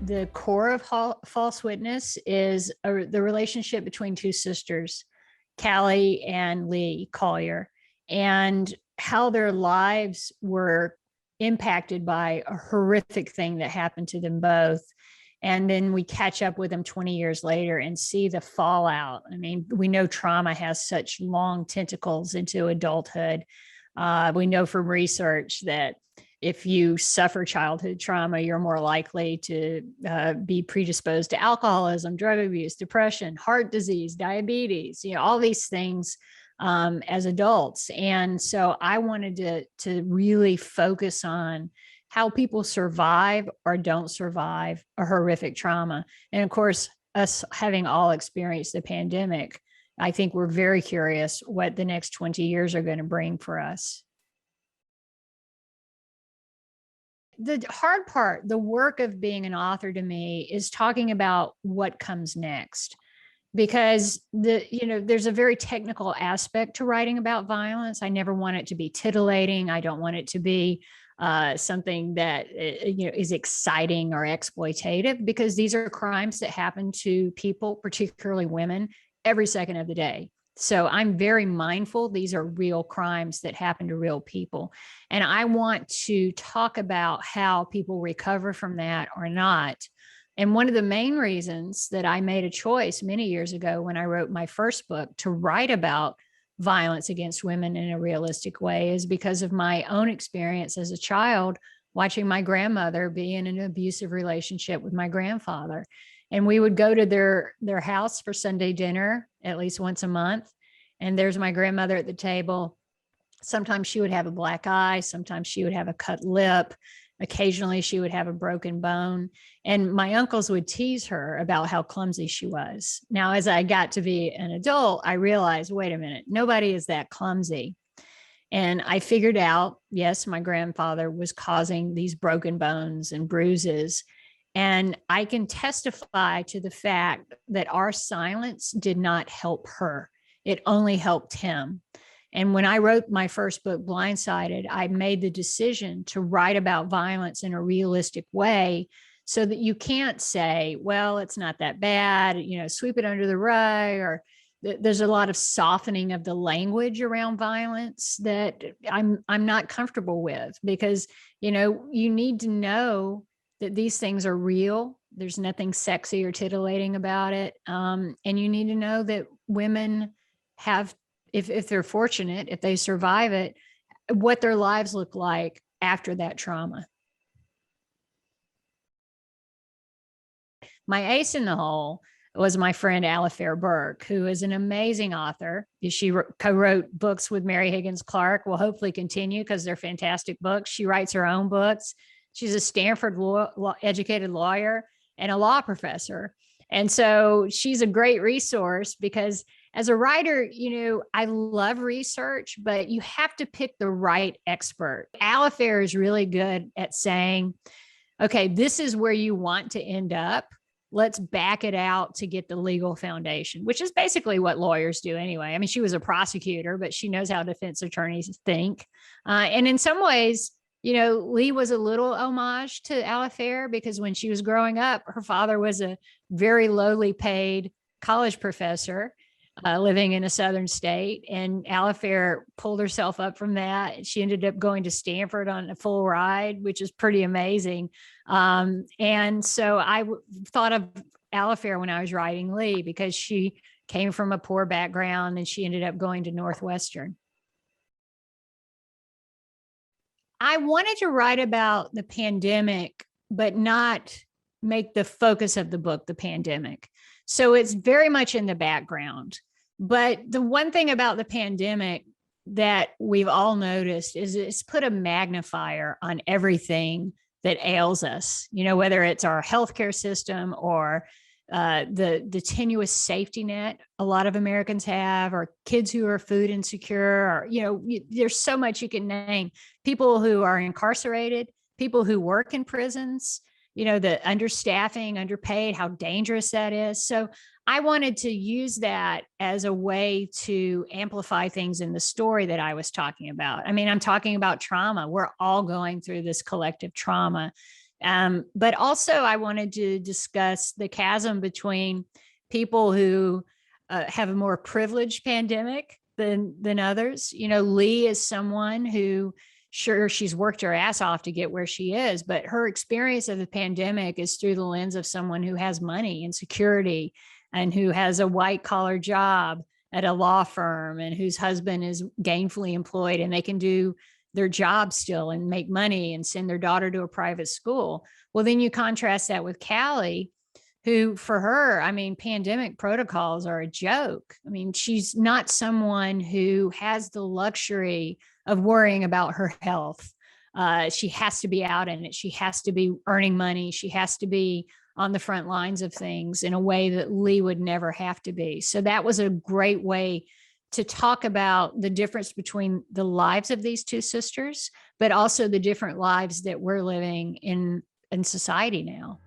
The core of False Witness is the relationship between two sisters, Callie and Leigh Collier, and how their lives were impacted by a horrific thing that happened to them both. And then we catch up with them 20 years later and see the fallout. I mean, we know trauma has such long tentacles into adulthood. We know from research that if you suffer childhood trauma, you're more likely to be predisposed to alcoholism, drug abuse, depression, heart disease, diabetes, all these things as adults. And so I wanted to really focus on how people survive or don't survive a horrific trauma. And of course, us having all experienced the pandemic, I think we're very curious what the next 20 years are going to bring for us. The hard part, the work of being an author to me, is talking about what comes next, because there's a very technical aspect to writing about violence. I never want it to be titillating. I don't want it to be something that is exciting or exploitative, because these are crimes that happen to people, particularly women, every second of the day. So I'm very mindful. These are real crimes that happen to real people. And I want to talk about how people recover from that or not. And one of the main reasons that I made a choice many years ago when I wrote my first book to write about violence against women in a realistic way is because of my own experience as a child, watching my grandmother be in an abusive relationship with my grandfather. And we would go to their house for Sunday dinner at least once a month. And there's my grandmother at the table. Sometimes she would have a black eye. Sometimes she would have a cut lip. Occasionally she would have a broken bone. And my uncles would tease her about how clumsy she was. Now, as I got to be an adult, I realized, wait a minute, nobody is that clumsy. And I figured out, yes, my grandfather was causing these broken bones and bruises. And I can testify to the fact that our silence did not help her. It only helped him. And when I wrote my first book, Blindsided, I made the decision to write about violence in a realistic way so that you can't say, well, it's not that bad, sweep it under the rug, or there's a lot of softening of the language around violence that I'm not comfortable with, because, you need to know that these things are real. There's nothing sexy or titillating about it. And you need to know that women have, if they're fortunate, if they survive it, what their lives look like after that trauma. My ace in the hole was my friend Alifair Burke, who is an amazing author. She co-wrote books with Mary Higgins Clark. Will hopefully continue because they're fantastic books. She writes her own books. She's a Stanford educated lawyer and a law professor. And so she's a great resource, because as a writer, I love research, but you have to pick the right expert. Alifair is really good at saying, okay, this is where you want to end up. Let's back it out to get the legal foundation, which is basically what lawyers do anyway. I mean, she was a prosecutor, but she knows how defense attorneys think. And in some ways, Leigh was a little homage to Alifair, because when she was growing up, her father was a very lowly paid college professor living in a southern state. And Alifair pulled herself up from that. She ended up going to Stanford on a full ride, which is pretty amazing. And so I thought of Alifair when I was writing Leigh, because she came from a poor background and she ended up going to Northwestern. I wanted to write about the pandemic, but not make the focus of the book the pandemic. So it's very much in the background. But the one thing about the pandemic that we've all noticed is it's put a magnifier on everything that ails us, whether it's our healthcare system or the tenuous safety net a lot of Americans have, or kids who are food insecure, or, there's so much you can name. People who are incarcerated, people who work in prisons, the understaffing, underpaid, how dangerous that is. So I wanted to use that as a way to amplify things in the story that I was talking about. I mean, I'm talking about trauma. We're all going through this collective trauma. But also, I wanted to discuss the chasm between people who have a more privileged pandemic than others. You know, Leigh is someone who, sure, she's worked her ass off to get where she is, but her experience of the pandemic is through the lens of someone who has money and security and who has a white collar job at a law firm and whose husband is gainfully employed and they can do their job still and make money and send their daughter to a private school. Well, then you contrast that with Callie, who for her, I mean, pandemic protocols are a joke. I mean, she's not someone who has the luxury of worrying about her health. She has to be out in it. She has to be earning money. She has to be on the front lines of things in a way that Leigh would never have to be. So that was a great way to talk about the difference between the lives of these two sisters, but also the different lives that we're living in society now.